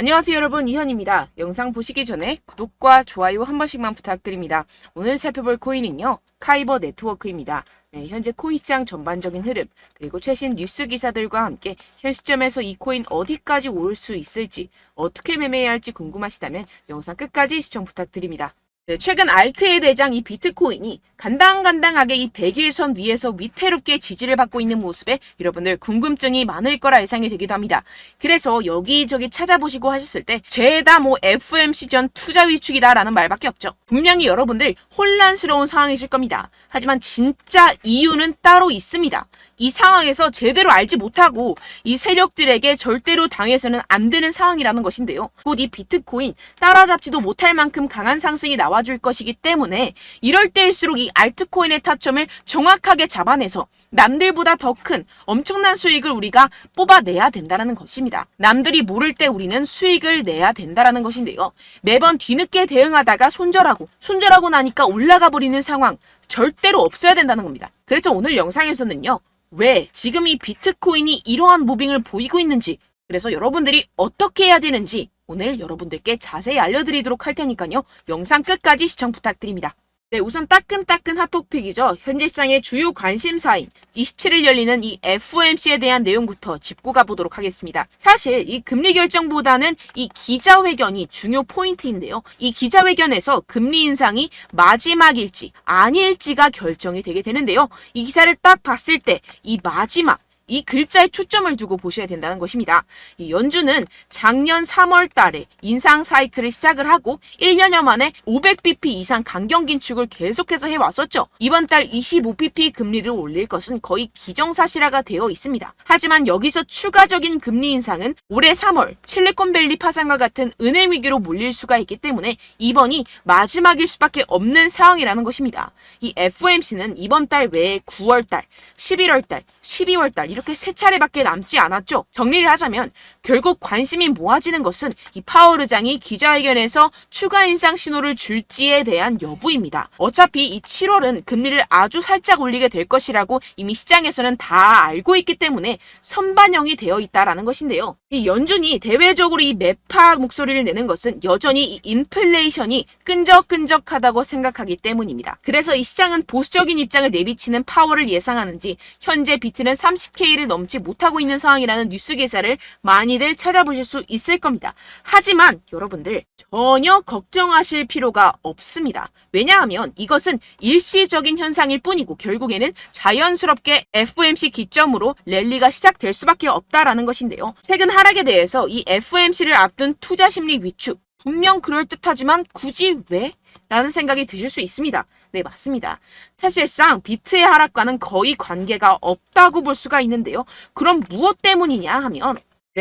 안녕하세요 여러분, 이현입니다. 영상 보시기 전에 구독과 좋아요 한 번씩만 부탁드립니다. 오늘 살펴볼 코인은요, 카이버 네트워크입니다. 네, 현재 코인 시장 전반적인 흐름, 그리고 최신 뉴스 기사들과 함께 현 시점에서 이 코인 어디까지 오를 수 있을지, 어떻게 매매해야 할지 궁금하시다면 영상 끝까지 시청 부탁드립니다. 네, 최근 알트의 대장 이 비트코인이 간당간당하게 이 100일선 위에서 위태롭게 지지를 받고 있는 모습에 여러분들 궁금증이 많을 거라 예상이 되기도 합니다. 그래서 여기저기 찾아보시고 하셨을 때 죄다 FOMC 전 투자 위축이다 라는 말밖에 없죠. 분명히 여러분들 혼란스러운 상황이실 겁니다. 하지만 진짜 이유는 따로 있습니다. 이 상황에서 제대로 알지 못하고 이 세력들에게 절대로 당해서는 안 되는 상황이라는 것인데요. 곧 이 비트코인 따라잡지도 못할 만큼 강한 상승이 나와줄 것이기 때문에 이럴 때일수록 이 알트코인의 타점을 정확하게 잡아내서 남들보다 더 큰 엄청난 수익을 우리가 뽑아내야 된다는 것입니다. 남들이 모를 때 우리는 수익을 내야 된다는 것인데요. 매번 뒤늦게 대응하다가 손절하고 나니까 올라가 버리는 상황 절대로 없어야 된다는 겁니다. 그래서 오늘 영상에서는요. 왜 지금 이 비트코인이 이러한 무빙을 보이고 있는지, 그래서 여러분들이 어떻게 해야 되는지 오늘 여러분들께 자세히 알려드리도록 할 테니까요. 영상 끝까지 시청 부탁드립니다. 네, 우선 따끈따끈 핫토픽이죠. 현재 시장의 주요 관심사인 27일 열리는 이 FOMC에 대한 내용부터 짚고 가보도록 하겠습니다. 사실 이 금리 결정보다는 이 기자회견이 중요 포인트인데요. 이 기자회견에서 금리 인상이 마지막일지 아닐지가 결정이 되게 되는데요. 이 기사를 딱 봤을 때 이 마지막 이 글자에 초점을 두고 보셔야 된다는 것입니다. 이 연준은 작년 3월 달에 인상 사이클을 시작을 하고 1년여 만에 500bp 이상 강경 긴축을 계속해서 해왔었죠. 이번 달 25bp 금리를 올릴 것은 거의 기정사실화가 되어 있습니다. 하지만 여기서 추가적인 금리 인상은 올해 3월 실리콘밸리 파산과 같은 은행 위기로 몰릴 수가 있기 때문에 이번이 마지막일 수밖에 없는 상황이라는 것입니다. 이 FOMC는 이번 달 외에 9월 달, 11월 달, 12월 달 이렇게 세 차례밖에 남지 않았죠. 정리를 하자면 결국 관심이 모아지는 것은 이 파월 의장이 기자회견에서 추가 인상 신호를 줄지에 대한 여부입니다. 어차피 이 7월은 금리를 아주 살짝 올리게 될 것이라고 이미 시장에서는 다 알고 있기 때문에 선반영이 되어 있다라는 것인데요. 이 연준이 대외적으로 이 매파 목소리를 내는 것은 여전히 이 인플레이션이 끈적끈적하다고 생각하기 때문입니다. 그래서 이 시장은 보수적인 입장을 내비치는 파월을 예상하는지 현재 비트는 30K를 넘지 못하고 있는 상황이라는 뉴스 기사를 많이들 찾아보실 수 있을 겁니다. 하지만 여러분들 전혀 걱정하실 필요가 없습니다. 왜냐하면 이것은 일시적인 현상일 뿐이고 결국에는 자연스럽게 FOMC 기점으로 랠리가 시작될 수밖에 없다라는 것인데요. 최근 하락에 대해서 이 FOMC를 앞둔 투자 심리 위축 분명 그럴듯하지만 굳이 왜? 라는 생각이 드실 수 있습니다. 네, 맞습니다. 사실상 비트의 하락과는 거의 관계가 없다고 볼 수가 있는데요. 그럼 무엇 때문이냐 하면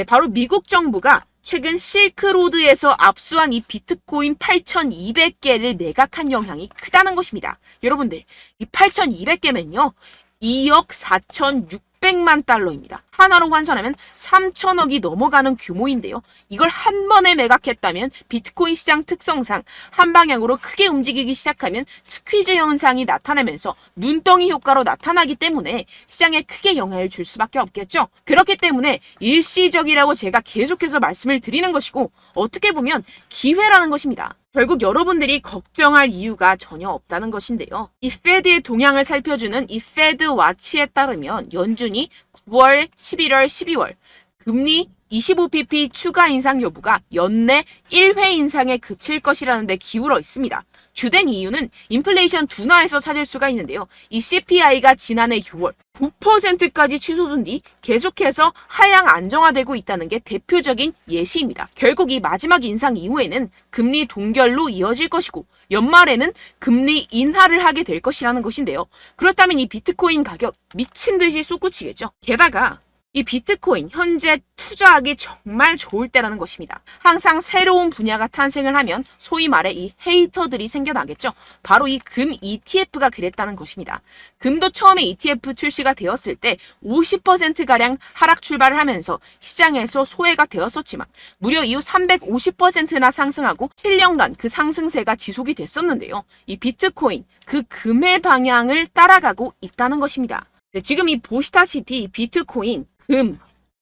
바로 미국 정부가 최근 실크로드에서 압수한 이 비트코인 8,200개를 매각한 영향이 크다는 것입니다. 여러분들, 이 8,200개면요. 2억 4,600만 달러입니다. 하나로 환산하면 3천억이 넘어가는 규모인데요. 이걸 한 번에 매각했다면 비트코인 시장 특성상 한 방향으로 크게 움직이기 시작하면 스퀴즈 현상이 나타나면서 눈덩이 효과로 나타나기 때문에 시장에 크게 영향을 줄 수밖에 없겠죠. 그렇기 때문에 일시적이라고 제가 계속해서 말씀을 드리는 것이고 어떻게 보면 기회라는 것입니다. 결국 여러분들이 걱정할 이유가 전혀 없다는 것인데요. 이 페드의 동향을 살펴주는 이 페드 와치에 따르면 연준이 9월, 11월, 12월 금리 25bp 추가 인상 여부가 연내 1회 인상에 그칠 것이라는 데 기울어 있습니다. 주된 이유는 인플레이션 둔화에서 찾을 수가 있는데요. 이 CPI가 지난해 6월 9%까지 취소된 뒤 계속해서 하향 안정화되고 있다는 게 대표적인 예시입니다. 결국 이 마지막 인상 이후에는 금리 동결로 이어질 것이고 연말에는 금리 인하를 하게 될 것이라는 것인데요. 그렇다면 이 비트코인 가격 미친 듯이 솟구치겠죠. 게다가 이 비트코인 현재 투자하기 정말 좋을 때라는 것입니다. 항상 새로운 분야가 탄생을 하면 소위 말해 이 헤이터들이 생겨나겠죠. 바로 이 금 ETF가 그랬다는 것입니다. 금도 처음에 ETF 출시가 되었을 때 50%가량 하락 출발을 하면서 시장에서 소외가 되었었지만 무려 이후 350%나 상승하고 7년간 그 상승세가 지속이 됐었는데요. 이 비트코인 그 금의 방향을 따라가고 있다는 것입니다. 네, 지금 이 보시다시피 비트코인, 금,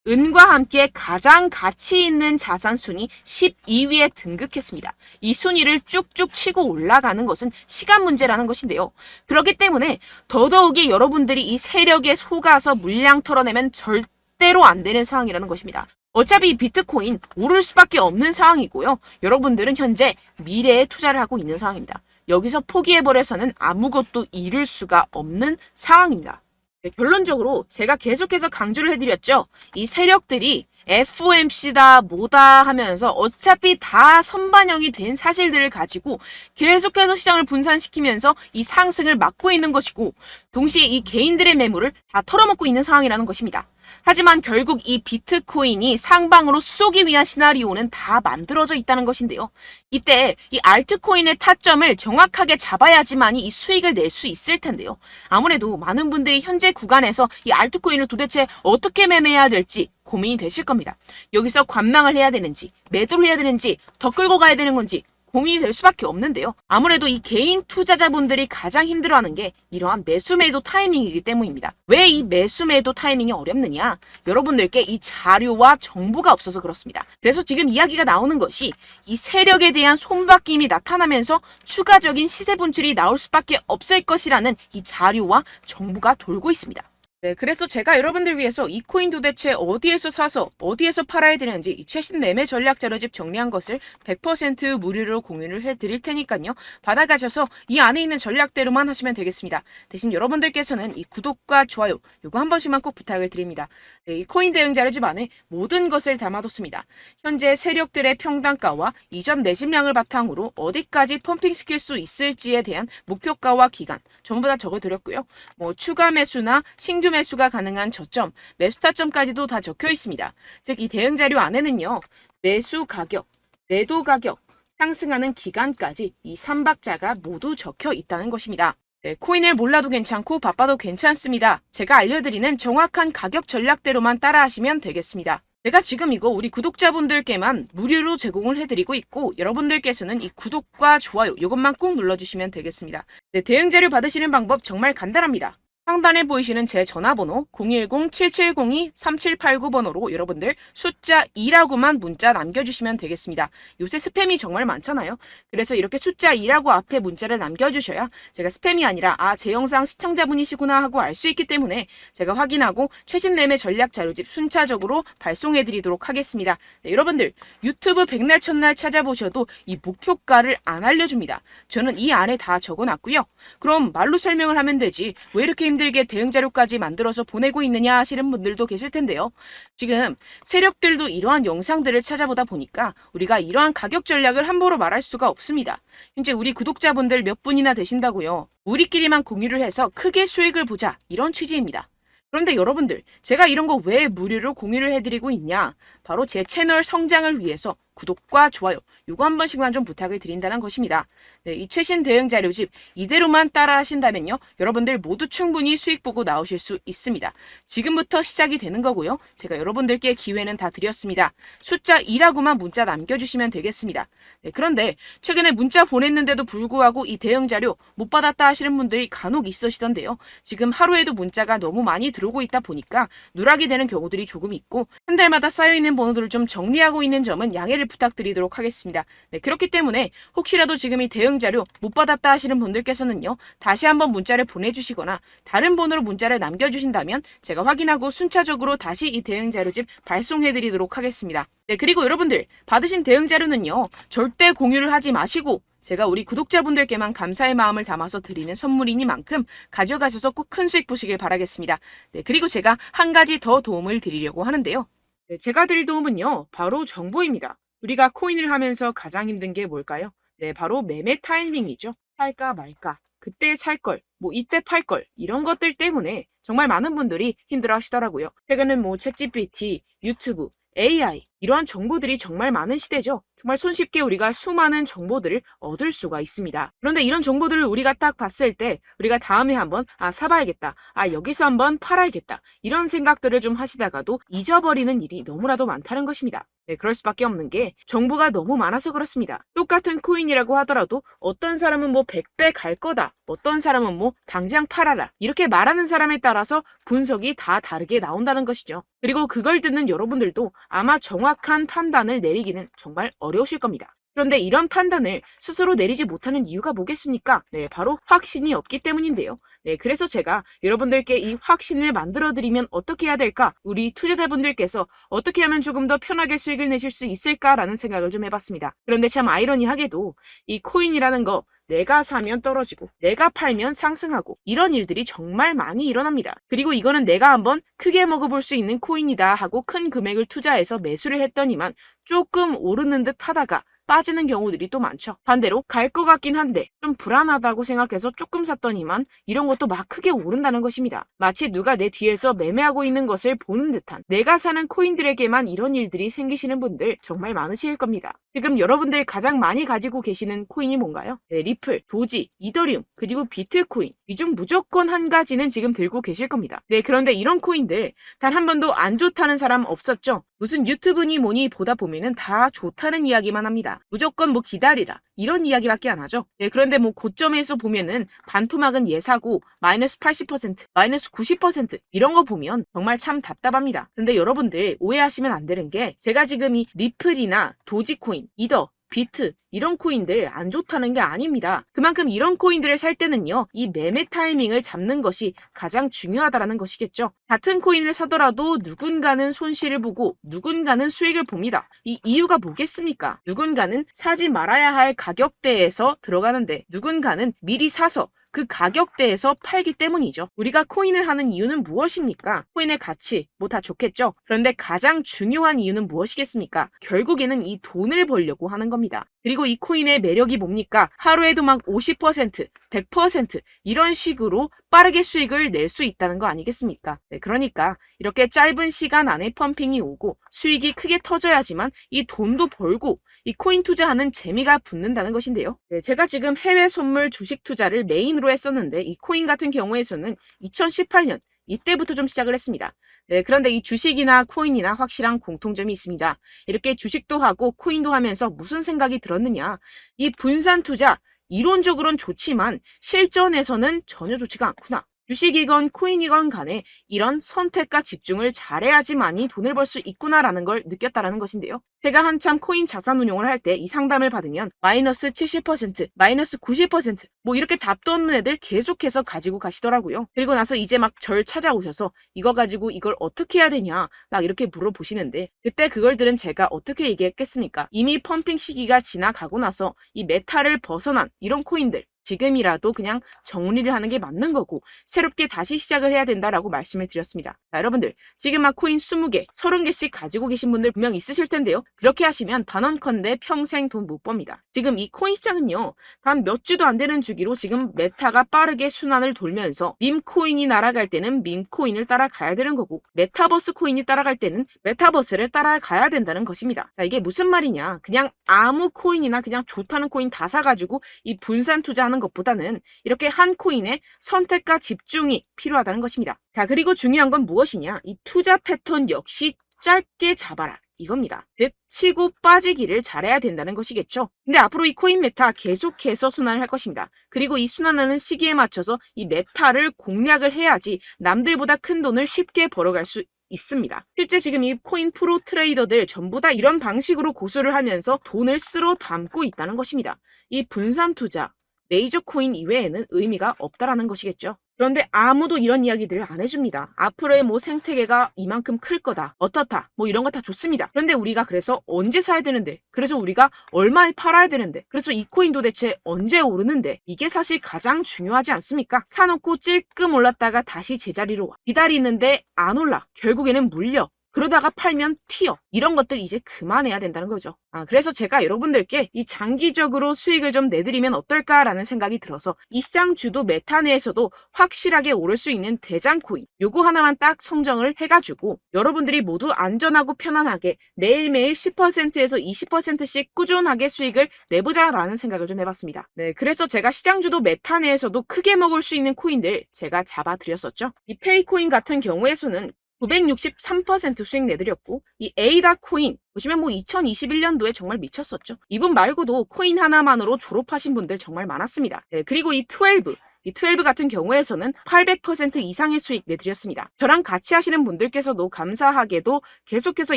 은과 함께 가장 가치 있는 자산 순위 12위에 등극했습니다. 이 순위를 쭉쭉 치고 올라가는 것은 시간 문제라는 것인데요. 그렇기 때문에 더더욱이 여러분들이 이 세력에 속아서 물량 털어내면 절대로 안 되는 상황이라는 것입니다. 어차피 비트코인 오를 수밖에 없는 상황이고요. 여러분들은 현재 미래에 투자를 하고 있는 상황입니다. 여기서 포기해버려서는 아무것도 이룰 수가 없는 상황입니다. 네, 결론적으로 제가 계속해서 강조를 해드렸죠. 이 세력들이 FOMC다 뭐다 하면서 어차피 다 선반영이 된 사실들을 가지고 계속해서 시장을 분산시키면서 이 상승을 막고 있는 것이고, 동시에 이 개인들의 매물을 다 털어먹고 있는 상황이라는 것입니다. 하지만 결국 이 비트코인이 상방으로 쏘기 위한 시나리오는 다 만들어져 있다는 것인데요. 이때 이 알트코인의 타점을 정확하게 잡아야지만이 이 수익을 낼 수 있을 텐데요. 아무래도 많은 분들이 현재 구간에서 이 알트코인을 도대체 어떻게 매매해야 될지 고민이 되실 겁니다. 여기서 관망을 해야 되는지, 매도를 해야 되는지, 더 끌고 가야 되는 건지 고민이 될 수밖에 없는데요. 아무래도 이 개인 투자자분들이 가장 힘들어하는 게 이러한 매수 매도 타이밍이기 때문입니다. 왜 이 매수 매도 타이밍이 어렵느냐? 여러분들께 이 자료와 정보가 없어서 그렇습니다. 그래서 지금 이야기가 나오는 것이 이 세력에 대한 손바뀜이 나타나면서 추가적인 시세 분출이 나올 수밖에 없을 것이라는 이 자료와 정보가 돌고 있습니다. 네, 그래서 제가 여러분들 위해서 이 코인 도대체 어디에서 사서 어디에서 팔아야 되는지 이 최신 매매 전략 자료집 정리한 것을 100% 무료로 공유를 해드릴 테니까요. 받아가셔서 이 안에 있는 전략대로만 하시면 되겠습니다. 대신 여러분들께서는 이 구독과 좋아요 요거 한 번씩만 꼭 부탁을 드립니다. 네, 이 코인 대응 자료집 안에 모든 것을 담아뒀습니다. 현재 세력들의 평단가와 이전 매집량을 바탕으로 어디까지 펌핑시킬 수 있을지에 대한 목표가와 기간 전부 다 적어드렸고요. 뭐 추가 매수나 신규 매수가 가능한 저점, 매수 타점까지도 다 적혀 있습니다. 즉, 이 대응 자료 안에는요, 매수 가격, 매도 가격, 상승하는 기간까지 이 3박자가 모두 적혀 있다는 것입니다. 네, 코인을 몰라도 괜찮고 바빠도 괜찮습니다. 제가 알려드리는 정확한 가격 전략대로만 따라하시면 되겠습니다. 제가 지금 이거 우리 구독자분들께만 무료로 제공을 해드리고 있고, 여러분들께서는 이 구독과 좋아요 이것만 꼭 눌러주시면 되겠습니다. 네, 대응 자료 받으시는 방법 정말 간단합니다. 상단에 보이시는 제 전화번호 010-7702-3789번호로 여러분들 숫자 2라고만 문자 남겨주시면 되겠습니다. 요새 스팸이 정말 많잖아요. 그래서 이렇게 숫자 2라고 앞에 문자를 남겨주셔야 제가 스팸이 아니라 제 영상 시청자분이시구나 하고 알 수 있기 때문에 제가 확인하고 최신 매매 전략 자료집 순차적으로 발송해드리도록 하겠습니다. 네, 여러분들 유튜브 백날 첫날 찾아보셔도 이 목표가를 안 알려줍니다. 저는 이 안에 다 적어놨고요. 그럼 말로 설명을 하면 되지 왜 이렇게 힘들게 대응 자료까지 만들어서 보내고 있느냐 하시는 분들도 계실 텐데요. 지금 세력들도 이러한 영상들을 찾아보다 보니까 우리가 이러한 가격 전략을 함부로 말할 수가 없습니다. 현재 우리 구독자분들 몇 분이나 되신다고요. 우리끼리만 공유를 해서 크게 수익을 보자 이런 취지입니다. 그런데 여러분들 제가 이런 거 왜 무료로 공유를 해드리고 있냐? 바로 제 채널 성장을 위해서 구독과 좋아요 요거 한 번씩만 좀 부탁을 드린다는 것입니다. 네, 이 최신 대응 자료집 이대로만 따라 하신다면요. 여러분들 모두 충분히 수익 보고 나오실 수 있습니다. 지금부터 시작이 되는 거고요. 제가 여러분들께 기회는 다 드렸습니다. 숫자 2라고만 문자 남겨주시면 되겠습니다. 네, 그런데 최근에 문자 보냈는데도 불구하고 이 대응 자료 못 받았다 하시는 분들이 간혹 있으시던데요. 지금 하루에도 문자가 너무 많이 들어오고 있다 보니까 누락이 되는 경우들이 조금 있고 한 달마다 쌓여있는 번호들을 좀 정리하고 있는 점은 양해를 부탁드리도록 하겠습니다. 네, 그렇기 때문에 혹시라도 지금 이 대응 자료 못 받았다 하시는 분들께서는요. 다시 한번 문자를 보내주시거나 다른 번호로 문자를 남겨주신다면 제가 확인하고 순차적으로 다시 이 대응 자료집 발송해드리도록 하겠습니다. 네, 그리고 여러분들 받으신 대응 자료는요. 절대 공유를 하지 마시고 제가 우리 구독자분들께만 감사의 마음을 담아서 드리는 선물이니만큼 가져가셔서 꼭 큰 수익 보시길 바라겠습니다. 네, 그리고 제가 한 가지 더 도움을 드리려고 하는데요. 네, 제가 드릴 도움은요. 바로 정보입니다. 우리가 코인을 하면서 가장 힘든 게 뭘까요? 네, 바로 매매 타이밍이죠. 살까 말까, 그때 살 걸, 뭐 이때 팔 걸, 이런 것들 때문에 정말 많은 분들이 힘들어 하시더라고요. 최근엔 뭐 챗GPT, 유튜브, AI 이러한 정보들이 정말 많은 시대죠. 정말 손쉽게 우리가 수많은 정보들을 얻을 수가 있습니다. 그런데 이런 정보들을 우리가 딱 봤을 때 우리가 다음에 한번 사봐야겠다. 여기서 한번 팔아야겠다. 이런 생각들을 좀 하시다가도 잊어버리는 일이 너무나도 많다는 것입니다. 네, 그럴 수밖에 없는 게 정보가 너무 많아서 그렇습니다. 똑같은 코인이라고 하더라도 어떤 사람은 뭐 100배 갈 거다. 어떤 사람은 뭐 당장 팔아라. 이렇게 말하는 사람에 따라서 분석이 다 다르게 나온다는 것이죠. 그리고 그걸 듣는 여러분들도 아마 정확한 판단을 내리기는 정말 어려우실 겁니다. 그런데 이런 판단을 스스로 내리지 못하는 이유가 뭐겠습니까? 네, 바로 확신이 없기 때문인데요. 네, 그래서 제가 여러분들께 이 확신을 만들어드리면 어떻게 해야 될까? 우리 투자자분들께서 어떻게 하면 조금 더 편하게 수익을 내실 수 있을까라는 생각을 좀 해봤습니다. 그런데 참 아이러니하게도 이 코인이라는 거 내가 사면 떨어지고 내가 팔면 상승하고 이런 일들이 정말 많이 일어납니다. 그리고 이거는 내가 한번 크게 먹어볼 수 있는 코인이다 하고 큰 금액을 투자해서 매수를 했더니만 조금 오르는 듯 하다가 빠지는 경우들이 또 많죠. 반대로 갈 것 같긴 한데 좀 불안하다고 생각해서 조금 샀더니만 이런 것도 막 크게 오른다는 것입니다. 마치 누가 내 뒤에서 매매하고 있는 것을 보는 듯한 내가 사는 코인들에게만 이런 일들이 생기시는 분들 정말 많으실 겁니다. 지금 여러분들 가장 많이 가지고 계시는 코인이 뭔가요? 네, 리플, 도지, 이더리움, 그리고 비트코인. 이 중 무조건 한 가지는 지금 들고 계실 겁니다. 네, 그런데 이런 코인들 단 한 번도 안 좋다는 사람 없었죠? 무슨 유튜브니 뭐니 보다 보면은 다 좋다는 이야기만 합니다. 무조건 뭐 기다리라 이런 이야기밖에 안 하죠. 네, 그런데 뭐 고점에서 보면은 반토막은 예사고 마이너스 80%, 마이너스 90% 이런 거 보면 정말 참 답답합니다. 근데 여러분들 오해하시면 안 되는 게 제가 지금 이 리플이나 도지코인, 이더, 비트 이런 코인들 안 좋다는 게 아닙니다. 그만큼 이런 코인들을 살 때는요, 이 매매 타이밍을 잡는 것이 가장 중요하다는 것이겠죠. 같은 코인을 사더라도 누군가는 손실을 보고 누군가는 수익을 봅니다. 이 이유가 뭐겠습니까? 누군가는 사지 말아야 할 가격대에서 들어가는데 누군가는 미리 사서 그 가격대에서 팔기 때문이죠. 우리가 코인을 하는 이유는 무엇입니까? 코인의 가치, 뭐 다 좋겠죠? 그런데 가장 중요한 이유는 무엇이겠습니까? 결국에는 이 돈을 벌려고 하는 겁니다. 그리고 이 코인의 매력이 뭡니까? 하루에도 막 50%, 100% 이런 식으로 빠르게 수익을 낼 수 있다는 거 아니겠습니까? 네, 그러니까 이렇게 짧은 시간 안에 펌핑이 오고 수익이 크게 터져야지만 이 돈도 벌고 이 코인 투자하는 재미가 붙는다는 것인데요. 네, 제가 지금 해외 선물 주식 투자를 메인으로 했었는데 이 코인 같은 경우에서는 2018년 이때부터 좀 시작을 했습니다. 네, 그런데 이 주식이나 코인이나 확실한 공통점이 있습니다. 이렇게 주식도 하고 코인도 하면서 무슨 생각이 들었느냐? 이 분산 투자 이론적으로는 좋지만 실전에서는 전혀 좋지가 않구나. 주식이건 코인이건 간에 이런 선택과 집중을 잘해야지만이 돈을 벌 수 있구나라는 걸 느꼈다라는 것인데요. 제가 한참 코인 자산 운용을 할 때 이 상담을 받으면 마이너스 70%, 마이너스 90% 뭐 이렇게 답도 없는 애들 계속해서 가지고 가시더라고요. 그리고 나서 이제 막 절 찾아오셔서 이거 가지고 이걸 어떻게 해야 되냐 막 이렇게 물어보시는데 그때 그걸 들은 제가 어떻게 얘기했겠습니까? 이미 펌핑 시기가 지나가고 나서 이 메타를 벗어난 이런 코인들 지금이라도 그냥 정리를 하는 게 맞는 거고 새롭게 다시 시작을 해야 된다라고 말씀을 드렸습니다. 자, 여러분들 지금 막 코인 20개, 30개씩 가지고 계신 분들 분명 있으실 텐데요. 그렇게 하시면 단언컨대 평생 돈 못 법니다. 지금 이 코인 시장은요. 단 몇 주도 안 되는 주기로 지금 메타가 빠르게 순환을 돌면서 밈코인이 날아갈 때는 밈코인을 따라가야 되는 거고 메타버스 코인이 따라갈 때는 메타버스를 따라가야 된다는 것입니다. 자, 이게 무슨 말이냐. 그냥 아무 코인이나 그냥 좋다는 코인 다 사가지고 이 분산 투자하는 것보다는 이렇게 한 코인에 선택과 집중이 필요하다는 것입니다. 자, 그리고 중요한 건 무엇이냐? 이 투자 패턴 역시 짧게 잡아라. 이겁니다. 즉 치고 빠지기를 잘해야 된다는 것이겠죠. 근데 앞으로 이 코인 메타 계속해서 순환을 할 것입니다. 그리고 이 순환하는 시기에 맞춰서 이 메타를 공략을 해야지 남들보다 큰 돈을 쉽게 벌어갈 수 있습니다. 실제 지금 이 코인 프로 트레이더들 전부 다 이런 방식으로 고수를 하면서 돈을 쓸어 담고 있다는 것입니다. 이 분산 투자, 메이저 코인 이외에는 의미가 없다라는 것이겠죠. 그런데 아무도 이런 이야기들을 안 해줍니다. 앞으로의 뭐 생태계가 이만큼 클 거다. 어떻다. 뭐 이런 거 다 좋습니다. 그런데 우리가 그래서 언제 사야 되는데? 그래서 우리가 얼마에 팔아야 되는데? 그래서 이 코인도 대체 언제 오르는데? 이게 사실 가장 중요하지 않습니까? 사놓고 찔끔 올랐다가 다시 제자리로 와. 기다리는데 안 올라. 결국에는 물려. 그러다가 팔면 튀어. 이런 것들 이제 그만해야 된다는 거죠. 그래서 제가 여러분들께 이 장기적으로 수익을 좀 내드리면 어떨까라는 생각이 들어서 이 시장 주도 메타 내에서도 확실하게 오를 수 있는 대장 코인 요거 하나만 딱 선정을 해가지고 여러분들이 모두 안전하고 편안하게 매일매일 10%에서 20%씩 꾸준하게 수익을 내보자라는 생각을 좀 해봤습니다. 네, 그래서 제가 시장 주도 메타 내에서도 크게 먹을 수 있는 코인들 제가 잡아드렸었죠. 이 페이코인 같은 경우에서는 963% 수익 내드렸고 이 에이다 코인 보시면 2021년도에 정말 미쳤었죠. 이분 말고도 코인 하나만으로 졸업하신 분들 정말 많았습니다. 네, 그리고 이 12 같은 경우에서는 800% 이상의 수익 내드렸습니다. 저랑 같이 하시는 분들께서도 감사하게도 계속해서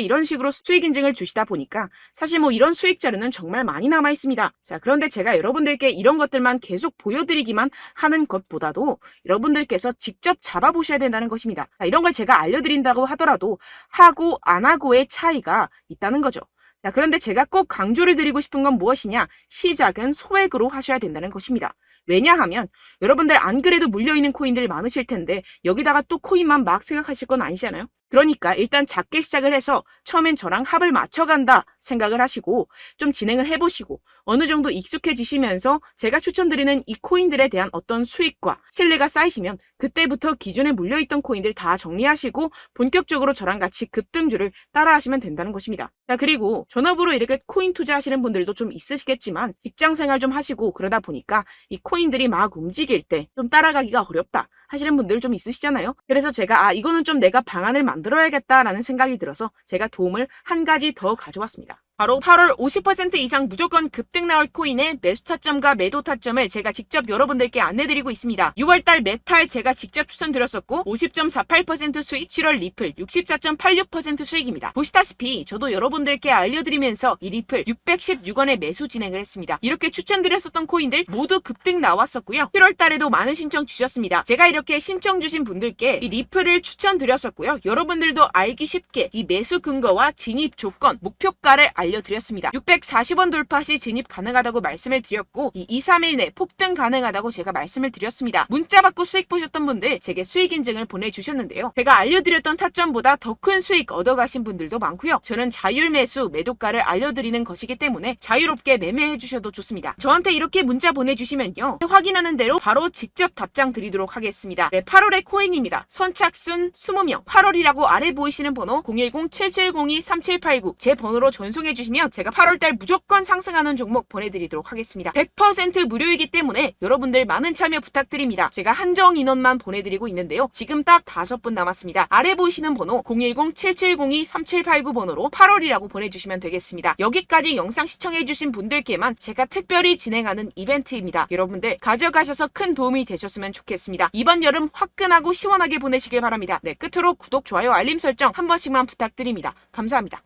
이런 식으로 수익 인증을 주시다 보니까 사실 이런 수익 자료는 정말 많이 남아 있습니다. 자, 그런데 제가 여러분들께 이런 것들만 계속 보여드리기만 하는 것보다도 여러분들께서 직접 잡아보셔야 된다는 것입니다. 자, 이런 걸 제가 알려드린다고 하더라도 하고 안 하고의 차이가 있다는 거죠. 자, 그런데 제가 꼭 강조를 드리고 싶은 건 무엇이냐? 시작은 소액으로 하셔야 된다는 것입니다. 왜냐하면 여러분들 안 그래도 물려있는 코인들 많으실 텐데 여기다가 또 코인만 막 생각하실 건 아니잖아요. 그러니까 일단 작게 시작을 해서 처음엔 저랑 합을 맞춰간다 생각을 하시고 좀 진행을 해보시고 어느 정도 익숙해지시면서 제가 추천드리는 이 코인들에 대한 어떤 수익과 신뢰가 쌓이시면 그때부터 기존에 물려있던 코인들 다 정리하시고 본격적으로 저랑 같이 급등주를 따라하시면 된다는 것입니다. 자, 그리고 전업으로 이렇게 코인 투자하시는 분들도 좀 있으시겠지만 직장 생활 좀 하시고 그러다 보니까 이 코인들이 막 움직일 때 좀 따라가기가 어렵다 하시는 분들 좀 있으시잖아요. 그래서 제가 이거는 좀 내가 방안을 만들어야겠다라는 생각이 들어서 제가 도움을 한 가지 더 가져왔습니다. 바로 8월 50% 이상 무조건 급등 나올 코인의 매수 타점과 매도 타점을 제가 직접 여러분들께 안내드리고 있습니다. 6월달 메탈 제가 직접 추천드렸었고 50.48% 수익, 7월 리플 64.86% 수익입니다. 보시다시피 저도 여러분들께 알려드리면서 이 리플 616원에 매수 진행을 했습니다. 이렇게 추천드렸었던 코인들 모두 급등 나왔었고요. 7월달에도 많은 신청 주셨습니다. 제가 이렇게 신청 주신 분들께 이 리플을 추천드렸었고요. 여러분들도 알기 쉽게 이 매수 근거와 진입 조건, 목표가를 알려드렸습니다. 640원 돌파 시 진입 가능하다고 말씀을 드렸고 이 2-3일 내 폭등 가능하다고 제가 말씀을 드렸습니다. 문자 받고 수익 보셨던 분들 제게 수익 인증을 보내주셨는데요. 제가 알려드렸던 타점보다 더 큰 수익 얻어가신 분들도 많고요. 저는 자율 매수 매도가를 알려드리는 것이기 때문에 자유롭게 매매해 주셔도 좋습니다. 저한테 이렇게 문자 보내주시면요. 확인하는 대로 바로 직접 답장 드리도록 하겠습니다. 네, 8월의 코인입니다. 선착순 20명 8월이라고 아래 보이시는 번호 010-7702-3789 제 번호로 전송해 주시면 제가 8월달 무조건 상승하는 종목 보내드리도록 하겠습니다. 100% 무료이기 때문에 여러분들 많은 참여 부탁드립니다. 제가 한정 인원만 보내드리고 있는데요. 지금 딱 5분 남았습니다. 아래 보이시는 번호 010-7702-3789 번호로 8월이라고 보내주시면 되겠습니다. 여기까지 영상 시청해주신 분들께만 제가 특별히 진행하는 이벤트입니다. 여러분들 가져가셔서 큰 도움이 되셨으면 좋겠습니다. 이번 여름 화끈하고 시원하게 보내시길 바랍니다. 네, 끝으로 구독, 좋아요, 알림 설정 한 번씩만 부탁드립니다. 감사합니다.